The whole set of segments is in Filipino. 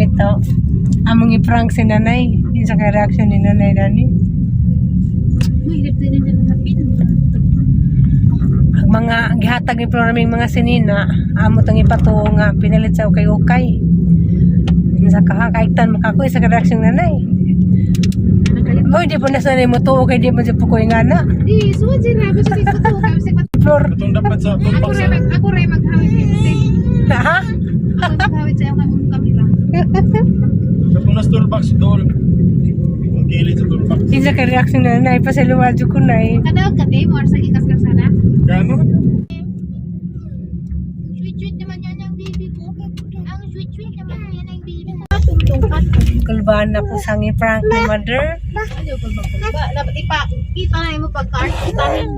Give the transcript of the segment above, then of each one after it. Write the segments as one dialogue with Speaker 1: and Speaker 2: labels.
Speaker 1: bitaw. Among i-prank si nanay. Yung sa reaction ni nanay Dani. Ang mga gihatag ni programming mga sinina, amo tang ipatuo nga pinalit sa ukay-ukay. Sa kahakaitan makakoy sa reaction nanay. Hoy, di po na sanay mo to, kay di mo siya po ko yung ana.
Speaker 2: Di, suwa dyan na. Basta di ko to.
Speaker 1: Flor.
Speaker 3: Itong dapat sa
Speaker 2: Ako rin maghawid yung
Speaker 1: Ha?
Speaker 2: Ako maghawid sa yung kamera.
Speaker 3: Kapag na toolbox doon. Ang gilid sa toolbox.
Speaker 1: Isa ka reaction na nanay, pasaluwadyo ko na eh.
Speaker 2: Kadawag ka, te. Mo, sa ikas ka sana.
Speaker 3: Gano?
Speaker 2: Sweet-sweet naman yan ang baby ko. Ang sweet-sweet naman yan ang baby ko. Tungtungkat.
Speaker 1: Kulbaan na po sang i-prank ni mother.
Speaker 2: Ayaw, kulba. Dapat kita na mo pag-card. Kita na yun.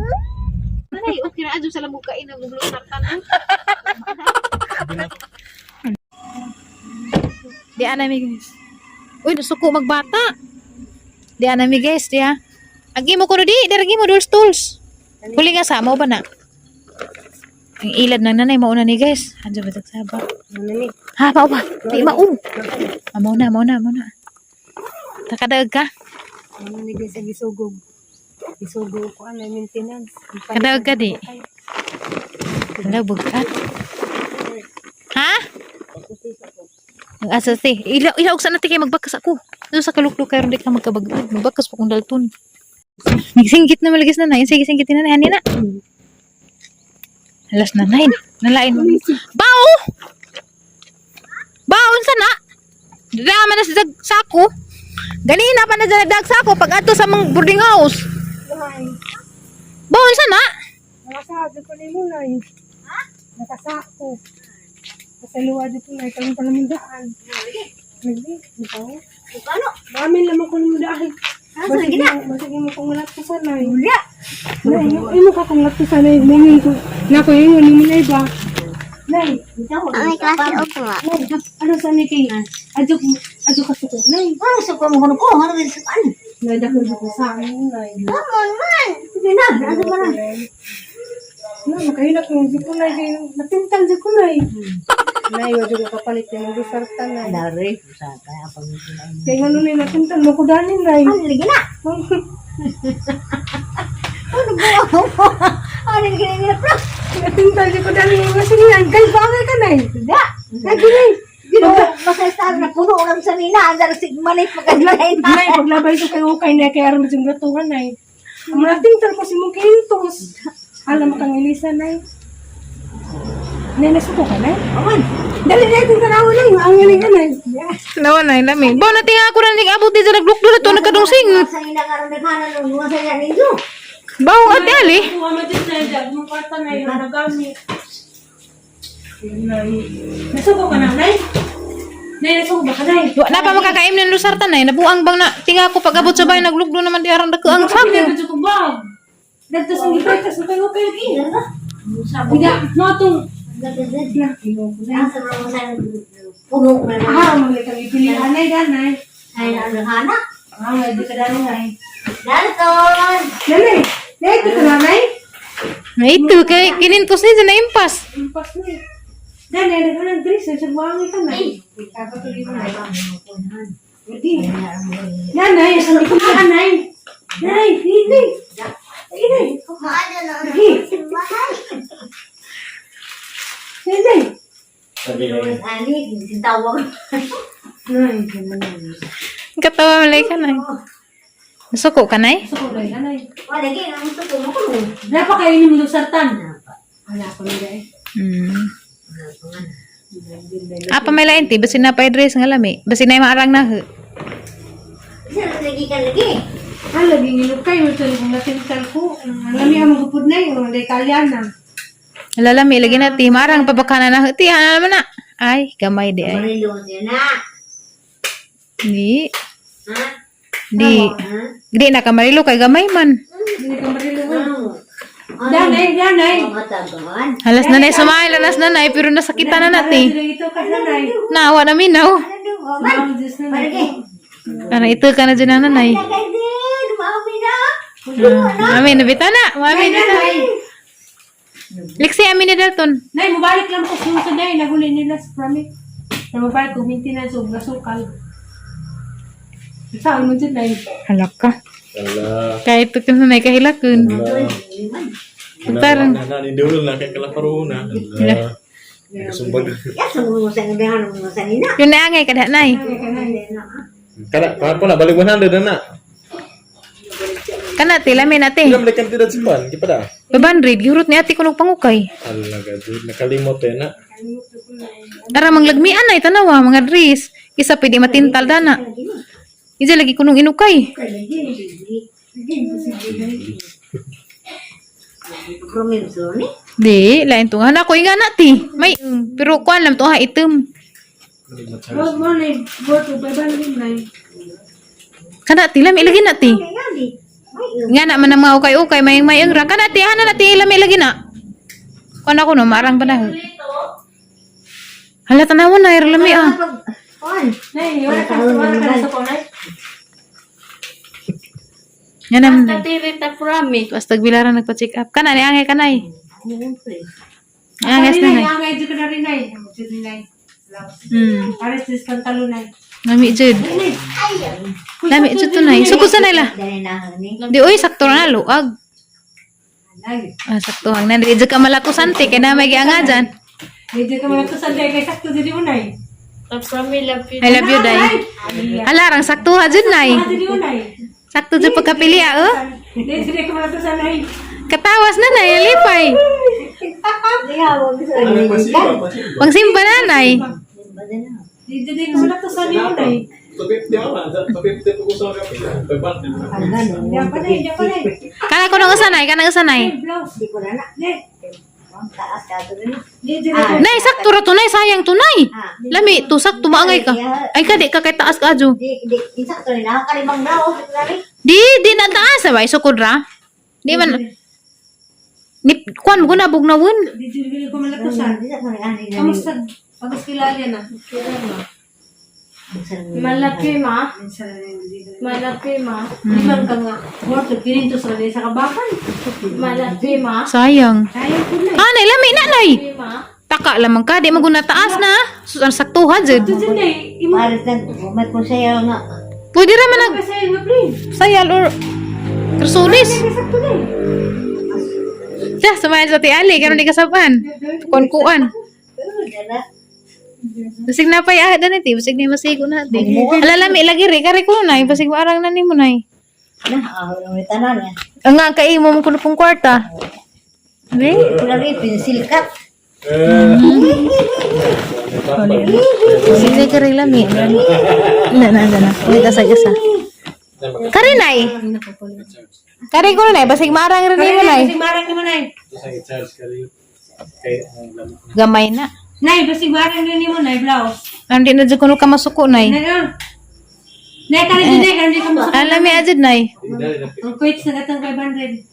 Speaker 2: Ay, okay na. Adyo sa labukain. Nag-glutartan. Di anami guys. Uy, suko magbata. Di anami guys, di ha. Agi mo ko di, daragi mo tools. Huli nga sa mo ba na? Ang ilad ng nanay mauna ni guys. Adyo ba tagsaba?
Speaker 1: Nanay.
Speaker 2: Ha, mao ba? Di mao. Mauna. Takadag ka.
Speaker 1: Ano ni guys ang isugog. Isugog ko ang maintenance.
Speaker 2: Kadawag ka di. Kadawag ka. Ha? Ang asasi. Ilaog sa natin kayo magbakas ako. Doon sa kalukluk kayo hindi ka magkabagod. Magbakas po kung dalton. Nagsingkit na malagis na na. Yung sige-singkitin na na. Yan na. Alas na na. Nalain mo. Bao! Baon sana. Dama na sa sako. Ganina pa na dyan nagdag sako pag ato sa mga boarding house. Baon sana.
Speaker 1: Nakasabi ko ni Mulay. Ha? Nakasako. Pasaluwadyo ko na. Ikaw pa naman daan. Lagi. Ikaw?
Speaker 2: Ano?
Speaker 1: Mamin naman ko naman daan.
Speaker 2: Sige na.
Speaker 1: Masige mo kong malak ko sanay. Wala. Imo ka kong malak ko sanay. Mungin ko. Nako yun. Yung mulay ba? Nay.
Speaker 2: Ay, klase ako nga.
Speaker 1: Nay. Ano sanay kayo? Adyo ka suko. Nay.
Speaker 2: Ano sa ko mo ko? Ano din sa ano?
Speaker 1: Nay, dako ko sa amin. Nay.
Speaker 2: Come on, man. Sige na. Ano ba na?
Speaker 1: Na, makahilak yung di ko na. Natintal di ko na. Nay, wadyo ko kapalit yung mag-isartan na.
Speaker 2: Dari. Sa kaya pag
Speaker 1: Kaya nga nun natintal mo ko danin, Nay.
Speaker 2: ano lagi na? Ano ba? Ano lagi na nila pra?
Speaker 1: Natintal di ko danin. Sige yan, kalbangay ka, Nay.
Speaker 2: Hindi.
Speaker 1: Lagi, Nay.
Speaker 2: Masastar na puno lang sa nina. Ang daras sigmanit magkaglain na.
Speaker 1: Nay, paglabay ko kayo kay Nay, kaya aram yung gatuhan, Nay. Ang natintal ko si mong kintos. Alam mo kang ilisa, Nay. Nay, nasuko ka, Nay?
Speaker 2: Aman.
Speaker 1: Dali, Nay, tingnan ako, Nay. Ang galing ka, Nay.
Speaker 2: Nawa na ilami. Bo na tinga ako na ning abot dito nagluklo na to nagkadungsing.
Speaker 4: Sa ina karon naghanan ng mga sa ninyo.
Speaker 2: Bawo ate ali.
Speaker 1: Mama din na dyan. Mong kwarta na yun. Nagamit. Nasuko ka na, Nay? Nay, nasuko ba ka, Nay?
Speaker 2: Wa na pa makakaim ng lusartan na. Nabuang bang na tinga ako pag abot sa bahay nagluklo naman di arang dako ang sako.
Speaker 1: Dagtas ko ba? Dagtas ang ipagtas mo kayo kayo. Hindi, matong.
Speaker 4: Asa mo sa puno na na.
Speaker 1: Ah, mga kang ipilihan, Nay, Danay.
Speaker 4: Ay na naghanak.
Speaker 1: Ah, may di ka dali, Nay.
Speaker 4: Dalton.
Speaker 1: Dali, Nay, ito ka na, Nay.
Speaker 2: Na ito kay kinintos ni na impas.
Speaker 1: Impas na eh. Danay, naghanang dress. Sa buwangi ka, Nay. Kakatuloy mo, Nay. Hindi. Nanay, ang di ko na, Nay. Nay, hindi. Sige, Nay.
Speaker 4: Ano na?
Speaker 1: Hindi.
Speaker 3: Sabi ko.
Speaker 4: Ali, tawag.
Speaker 1: Nay, hindi mo.
Speaker 2: Katawa malay ka na. Nasuko ka na eh?
Speaker 1: Gusto ko, Nay, Nanay.
Speaker 4: Wala gi ang gusto ko mo.
Speaker 1: Napakainin mo ng sartan. Wala ko nila eh.
Speaker 2: Apa may lain ti basin na pa dress nga lami. Basin na maarang na.
Speaker 4: Isa lagi ka lagi.
Speaker 1: Ah, lagi nilog kayo. Ito yung natintal ko. Ang lami ang magupod na yung mga Italiana.
Speaker 2: Lalami lagi na ti marang pabakana na ti ana naman na. Ay, gamay di ay.
Speaker 4: Marilo din na.
Speaker 2: Di.
Speaker 4: Ha?
Speaker 2: Di. Di na kamarilo kay gamay man.
Speaker 1: Hindi ka marilugan.
Speaker 4: Ano?
Speaker 1: Danay, Danay.
Speaker 4: Mga tagaan.
Speaker 2: Halas na nay sumay lanas na nay pero nasakitan na nati.
Speaker 1: Ito ka, Danay.
Speaker 2: Nawa na minaw.
Speaker 4: Ano?
Speaker 1: Ma'am, Diyos na
Speaker 4: Marigi.
Speaker 2: Ana ito ka na dyan na nay.
Speaker 4: Lagay din. Mami na.
Speaker 2: Mami nabita na. Mami na. Liksi amin ni Dalton.
Speaker 1: Nay, mabalik lang ko sa Nay. Naguli nila sa promise. Sa mobile ko, maintenance o gasukal. Saan mo dyan na yun?
Speaker 2: Halak ka.
Speaker 3: Ala.
Speaker 2: Kahit ito ka na kahilakun. Parang-
Speaker 3: Nanidul na kay kalaparo na. Ala. Sumbag.
Speaker 4: Ya, semua saya ngedengar semua saya ini.
Speaker 2: Yun na angay kada nay.
Speaker 3: Kada pa na balik 100 na.
Speaker 2: Kana ti lamin ate.
Speaker 3: Tidak balikan tidak simpan, kipada.
Speaker 2: 500 gihurot ni ate kunog pangukay.
Speaker 3: Ala gadu nakalimot na.
Speaker 2: Ara manglagmian ay tanawa mga dris. Isa pwede matintal dana. Isa lagi kunong inukay.
Speaker 4: Kromin ni.
Speaker 2: Di, lain tunga na ako inga na ti. May pero kuan lam to ha item.
Speaker 1: Huwag mo na yung boto, 500 na yun.
Speaker 2: Kana ti lami lagi na ti.
Speaker 4: Kaya di.
Speaker 2: Nga na man ang mga ukay-ukay may ang ra kana ti hana na ti lami lagi na. Kuan ako no marang panahon. Hala tanawon na ira lami ah.
Speaker 4: Kon.
Speaker 1: Nay, wala ka sa po, nay.
Speaker 2: Nga naman na.
Speaker 1: Katirita prami.
Speaker 2: Basta bilaran nagpa-check up. Kana ni angay kanay.
Speaker 1: Ang
Speaker 2: Angas na nay.
Speaker 1: Ang ay, dito ka na rin, nay. Ang dito rin, nay. Pares dis pantalo, nay.
Speaker 2: Nami jud. Nami jud to nay. Suko sa nila.
Speaker 4: Dari na ni.
Speaker 2: Di oy sakto na luag. Ah sakto ang nan di jud ka malakusante kay na may gianga dyan.
Speaker 1: Medyo ka mga tusan, day, kay sakto dito mo, nay.
Speaker 2: I love you day. Alarang sakto ha jud nay.
Speaker 1: Dito mo, nay.
Speaker 2: Sakto jud pagkapili oh.
Speaker 1: Dito ka mga tusan, nay.
Speaker 2: Katawas na nay alipay.
Speaker 4: Di nga mo bisa
Speaker 3: Ano pa siya?
Speaker 2: Pangsimba na nay.
Speaker 1: Dito ka mga tusan, nay.
Speaker 3: Tapi dia mana? Tapi dia pukul sama kapi. Beban.
Speaker 1: Diyan pa, nay. Diyan pa, nay.
Speaker 2: Kana ko nang usanay, kana usanay.
Speaker 1: Blouse.
Speaker 4: di ko na na.
Speaker 1: Nay.
Speaker 4: Taas ka to ni.
Speaker 1: Dito
Speaker 2: Nay sakto ra to nay sayang to nay. Lami to sakto maangay ka. Ay kadi ka kay taas ka adyo.
Speaker 4: Di isa to ni na kalimang daw.
Speaker 2: Di na taas sabay sukod ra. Di man ni kuan mo na bugnawon.
Speaker 1: Dito ka mga tusan.
Speaker 4: Di sa ko ni
Speaker 1: Kamusta? Pagkas kilala na.
Speaker 5: Malaki ma. Malaki ma.
Speaker 1: Limang ka nga. Borto, pirinto sa kanila sa kabakan.
Speaker 5: Malaki ma.
Speaker 2: Sayang.
Speaker 1: Kaya ko na.
Speaker 2: Ah, nay lami na nay.
Speaker 5: Malaki ma.
Speaker 2: Taka lamang ka, di maguna taas na. Susan saktuha jud.
Speaker 1: Ito dyan, nay. Imo.
Speaker 4: Pares na may ko sayo nga.
Speaker 2: Pwede ra man nag
Speaker 1: Kasi nga, pre.
Speaker 2: sayal or kersulis.
Speaker 1: Sakto na.
Speaker 2: Siya, sumayan sa tiali, karon di kasaban. Kuan-kuan. Basig na pay ah dani ti, basig ni masigo na ti. Alalami lagi ri kare ko nay, basig arang na nimo nay.
Speaker 4: Nah, ang tanan ya.
Speaker 2: Ang nga kay mo kuno pong kwarta. Be?
Speaker 4: Kulari pensil cut.
Speaker 2: Sige kare lami. Na. Kita sa gasa. Kare nay. Kare ko nay, basig marang rin nimo nay.
Speaker 1: Basig marang naman, nay.
Speaker 3: Saya charge kali. Kay
Speaker 2: Gamay na.
Speaker 1: Nay, basig marang rin mo, nay, blouse.
Speaker 2: Andi na jud kuno ka masuko nay.
Speaker 1: Nay, nay, kare dyan, nay. Kare dyan ka masuk.
Speaker 2: Alami ajud nay.
Speaker 1: Ang quits na gatang 500.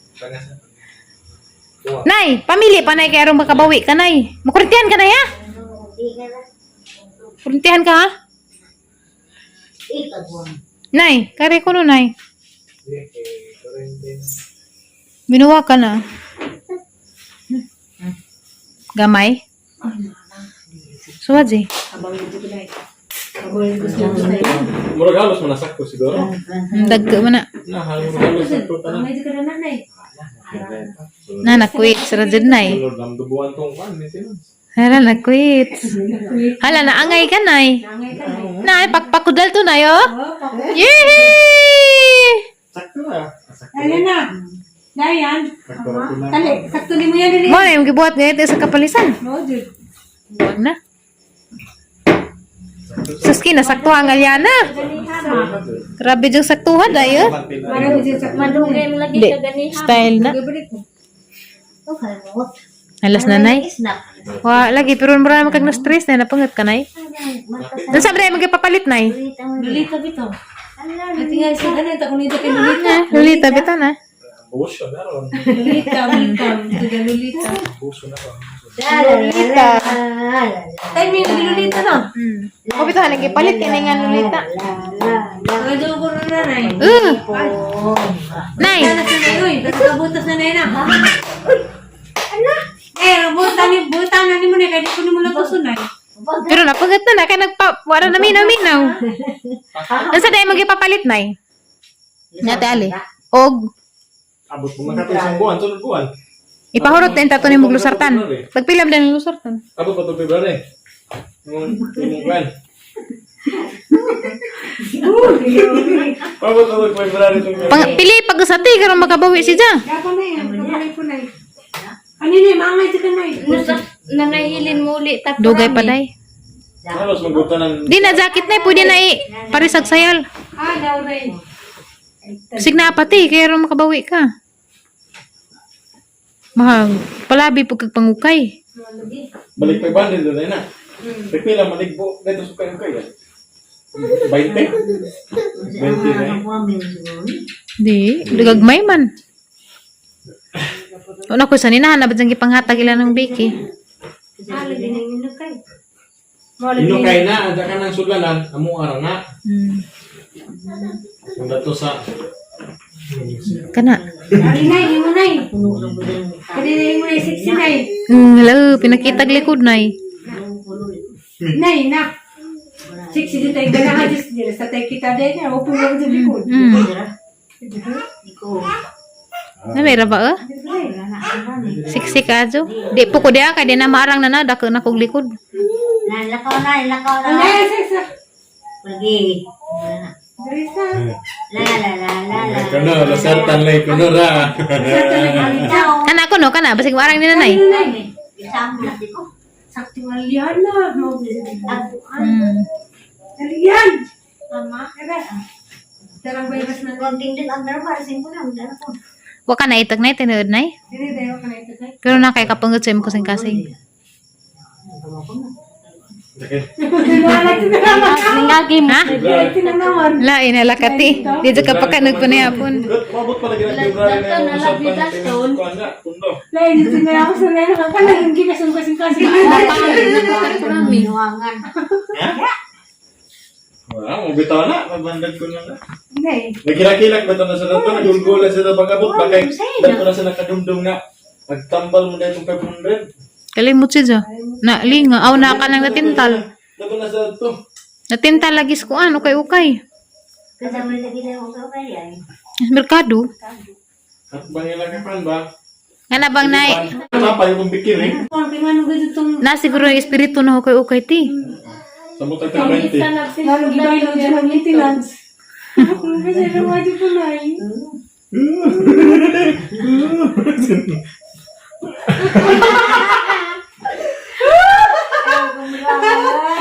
Speaker 2: Nay, pamili pa nay kay aron makabawi ka nay. Makurintihan ka nay ha? Kurintihan ka ha? Nay, kare ko no nay. Binuwa ka na. Gamay? Suwadzi.
Speaker 3: Murag halos manasakto siguro.
Speaker 2: Dagko man na.
Speaker 3: Nah, halos sakto tanan.
Speaker 1: May dito ka na, nay.
Speaker 2: Na nakwit sa jud nay.
Speaker 3: Lord lam dubuan tong kan maintenance.
Speaker 2: Hala nakwit. Hala na angay ka nay.
Speaker 1: Angay ka, nay.
Speaker 2: Nay pakpakudal to nay oh.
Speaker 1: Oh, paku.
Speaker 2: Yee!
Speaker 3: Sakto na.
Speaker 1: Ayun na. Dayan.
Speaker 3: Sakto na.
Speaker 1: Kali, sakto ni mo yan din.
Speaker 2: Mo na yung gibuhat ngayon sa kapalisan.
Speaker 1: No, dude.
Speaker 2: Buwag na. Suski na saktuhan nga yana. Grabe yung saktuhan dayo.
Speaker 1: Para mo dyan sa
Speaker 5: Madugay mo lagi
Speaker 2: Di,
Speaker 5: ka ganiha.
Speaker 2: style na.
Speaker 1: Gabalik mo.
Speaker 2: Alas na nay. Wa lagi pero marami kag na stress na napangat ka nay. Dan sabi na magpapalit nay.
Speaker 1: Lulita bito. Ati nga siya, ano, ito kung nito kay Lulita.
Speaker 2: Lulita bita na.
Speaker 3: Buso na ron.
Speaker 1: Lulita, Lulita. Lulita.
Speaker 3: Buso na ron.
Speaker 1: Tay, may Lulita na.
Speaker 2: O bito lagi palit kini nga lulita.
Speaker 1: Medyo ko na na, nay.
Speaker 2: Nay.
Speaker 1: Sana sa nay, uy. Kabutas na nay na. Eh, butan na ni mo na, kaya di ko ni mo lang kusunay.
Speaker 2: Pero napagat na kay wala na minaw. Nasa dai magipapalit nay. Ngate ali. Og
Speaker 3: Abot mo makatulisang buwan, sunod buwan.
Speaker 2: ipahurot din tato ni muglusartan. Pagpilam din ng lusartan.
Speaker 3: Abot pa to February. Yung buwan. Abot pa to February itong
Speaker 2: Pili pag sa ti karon makabawi si Ja.
Speaker 1: Dapat na yan. Kapalay po na eh. Ano yun eh? Mangay ka na eh.
Speaker 5: Nanahilin mo ulit. Tapos
Speaker 2: Dugay pa day.
Speaker 3: Halos magutan ng...
Speaker 2: Di na jacket na pwede na parisag sayal.
Speaker 1: Daw na eh.
Speaker 2: Signa pati kaya ron makabawi ka. Mahal. Palabi po kag pangukay.
Speaker 3: Balik pa bandil doon na. Pipila maligbo. Dito sukay kay. 20? 20 na.
Speaker 2: Di, dugagmay man. Una ko sanina na badjang gipanghatag ila ng biki.
Speaker 3: Inukay na, ada ka ng sulanan, amo ara na. Kung dato sa
Speaker 2: Kana.
Speaker 1: Alinay, mo na eh. Alinay mo na eh. 69.
Speaker 2: Hello, pinakitag likod nay.
Speaker 1: Nay, na. 60 tayo ganahan. Diyos sa tayo kita din. Upo lang sa likod.
Speaker 2: Namira ba Siksi ka jo. Di po ko dia kay di na maarang na dako na kog likod.
Speaker 4: Lakaw na.
Speaker 1: Ay, sesa.
Speaker 4: Lagi.
Speaker 1: Darisa.
Speaker 4: La.
Speaker 3: Kuno, lasartan lay kuno ra.
Speaker 2: Kana ko no kana basig maarang ni nanay.
Speaker 4: Isang lati ko.
Speaker 1: Sakto nga liyan na. Aliyan.
Speaker 4: Mama.
Speaker 1: Darang bayas na.
Speaker 4: Konting din ang dara para sing ko na. Dara ko.
Speaker 2: Wa ka na itag nay tinuod nay.
Speaker 1: Dili dayo ka na ito kay.
Speaker 2: Pero na kay kapanggot sa imong kasing-kasing.
Speaker 5: Nangagi mo.
Speaker 2: Ha?
Speaker 1: Tinanawan.
Speaker 2: Lain na lakati. Di jud ka pakanog pa niyapon.
Speaker 3: Mabot pa lagi ng February na yung usapan ng kundo.
Speaker 1: Lain dito na ako sa nila. Kakalang hindi ka sungkasing-kasing.
Speaker 4: Minuangan.
Speaker 3: Wala, mabitaw na, mabandag ko na.
Speaker 1: Hindi.
Speaker 3: Nagkilak-kilak ba ito na sa dato? Nagulgulan sila pag-abot ba kay dato na sila kadumdum nga. Nagtambal mo na itong 500.
Speaker 2: Kalimot si Jo. Na linga aw na ka nang natintal.
Speaker 3: Dato na sa dato.
Speaker 2: Natintal lagi ko ano kay ukay.
Speaker 4: Kasama na kita yung kaway ay.
Speaker 2: Merkado.
Speaker 3: At bangilakan ba?
Speaker 2: Nga bang nay.
Speaker 3: Apa yung bikini?
Speaker 1: Kung kailangan mo itong
Speaker 2: Na siguro yung espiritu na ukay ukay ti.
Speaker 3: Sa mutag 20.
Speaker 1: lalo gibay lang dyan ang maintenance. Kasi naman dito na eh.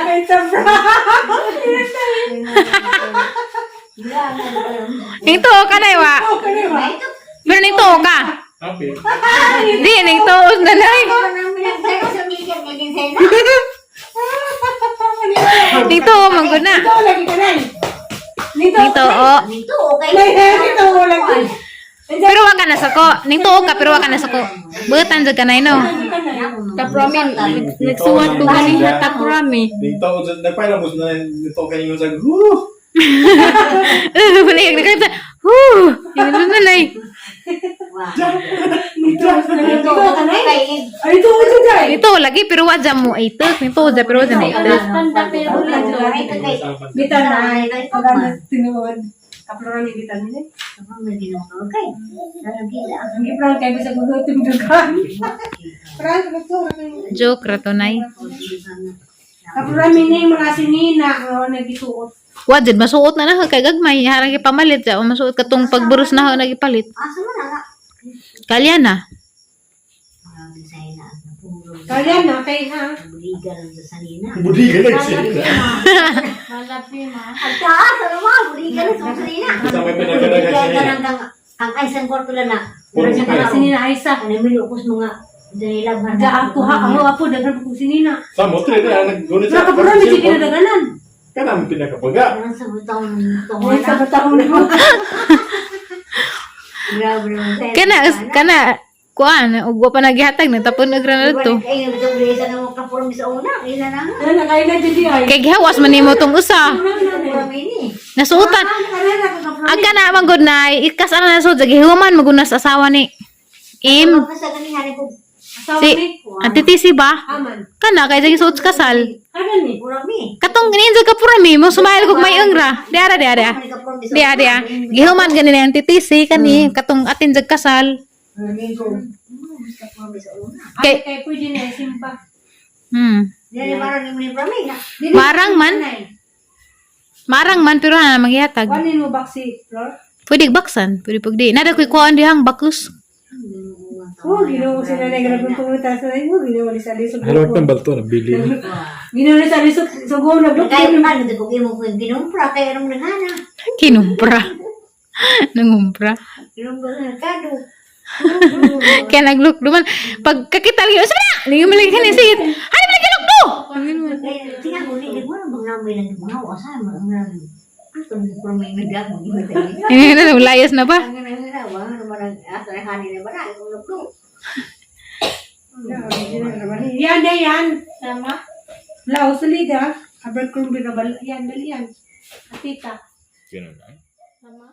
Speaker 1: Ay, sabra.
Speaker 2: Ning tuo ka nay wa. Pero ning tuo ka.
Speaker 3: Happy.
Speaker 2: Di ning tuo na nay. Ning tuo man gud na.
Speaker 1: Ito lagi ka na eh. Dito.
Speaker 2: Ning tuo.
Speaker 4: Dito okay.
Speaker 1: Dito lagi.
Speaker 2: Pero wa ka na sako. Ning tuo ka pero wa ka na sako. Butan jud ka nay no.
Speaker 5: Tapramin. Nagsuwat ko galing na taprami.
Speaker 3: Dito, nagpalamos na dito kayo sa
Speaker 2: Balik na kanta. Yun na nay.
Speaker 1: Dito ka na eh.
Speaker 4: Okay.
Speaker 1: Ay, ito dyan.
Speaker 2: Ito lagi pero wa jam mo itek. Ning tuo ja pero wa jam itek.
Speaker 1: Dito na. Pagka na tinuod. Kapluran ni dito nila.
Speaker 4: Okay.
Speaker 1: Ang gipran kayo sa gulo tumdugan. Pran ko to.
Speaker 2: Joke ra to nay.
Speaker 1: Kapluran ni mga sinina nga nagisuot.
Speaker 2: Wa jud masuot na kay gagmay harang ipamalit ja masuot katong pagburus na nagipalit.
Speaker 4: Asa mo na nga?
Speaker 2: Kalya na.
Speaker 4: Design na.
Speaker 1: Kaya na kay ha.
Speaker 4: Buliga lang sa sanina.
Speaker 3: Budi ka na siya.
Speaker 5: Malapi ma.
Speaker 4: Ang taas, ano mo? Buliga lang sa sanina.
Speaker 3: Sa may pinagadagan
Speaker 4: Buliga
Speaker 3: siya.
Speaker 4: lang ang kaisang kwarto lang na.
Speaker 3: Puro
Speaker 1: Kasi
Speaker 3: ka.
Speaker 1: sinina Aisa.
Speaker 4: Ano yung minukos mo nga? Dahil lang
Speaker 1: Da ako ha ako apo dagan ko sinina.
Speaker 3: Sa mo, tre na naggunit
Speaker 1: Sa
Speaker 3: sa
Speaker 1: kapluran ni sige daganan.
Speaker 3: Kanang pinakabaga.
Speaker 4: Ano sa butang
Speaker 1: Ay sa batang mo.
Speaker 4: Grabe naman.
Speaker 2: Kana kuan ug wa pa nagihatag na tapon agra na to.
Speaker 4: Ay, yung isa na mo kapormi sa una. Isa na nga.
Speaker 1: Ano kay na judi ay.
Speaker 2: Kay gihawas man nimo tong usa.
Speaker 4: Kapormi ni.
Speaker 2: Nasuotan. Agka na man gud nay ikas ana na so gihuman magunas asawa ni Im.
Speaker 4: Kasi ganihan ko.
Speaker 1: Asawa
Speaker 2: Si,
Speaker 1: ni?
Speaker 2: Ate Tisi ba?
Speaker 1: Aman.
Speaker 2: Kana, kaya dyan suot kasal.
Speaker 1: Ano ni?
Speaker 4: Purami.
Speaker 2: Katong ganin ka purami mo sumayal kog may ungra. Diara. Dia. Gihuman ganin ang titisi kani katong atin jag kasal.
Speaker 1: Kay
Speaker 2: Kay
Speaker 1: pwede na simpa.
Speaker 4: Jadi marang yung ni Purami na.
Speaker 2: Marang man. Marang man pero na maghihatag.
Speaker 1: Kunin mo baksi, Flor?
Speaker 2: Pwede baksan, pwede pagdi. Nada ko'y kuhaan dihang bakus.
Speaker 1: Oh, ginawa sila na ganun pumunta sa iyo. Ginawa ni Sali sa
Speaker 3: Harap ng balto na bili.
Speaker 1: Ginawa ni Sali sa sugo na
Speaker 4: Kaya naman, hindi ko mo kung ginumpra, kaya nung nangana.
Speaker 2: Kinumpra. Nangumpra.
Speaker 4: Ginumpra na kado.
Speaker 2: Kaya nagluk duman. Pag kakita lagi, sabi na! Hindi mo lagi kanin sigit. Ano mo lagi luk do?
Speaker 4: Kaya tingnan ko, hindi ko na bang namin lang mga wasan, mga namin. Ito ni Purami, nagdak mo, iba tayo.
Speaker 2: Ini na, layas na ba?
Speaker 4: Ang nangarawa, naman asa na hanin na ba na, kung luklo.
Speaker 1: Yan na yan. Sama. Lao sa lida. Abercrombie na bal. Yan, bali yan. Atita.
Speaker 3: Ganun na.
Speaker 1: Sama.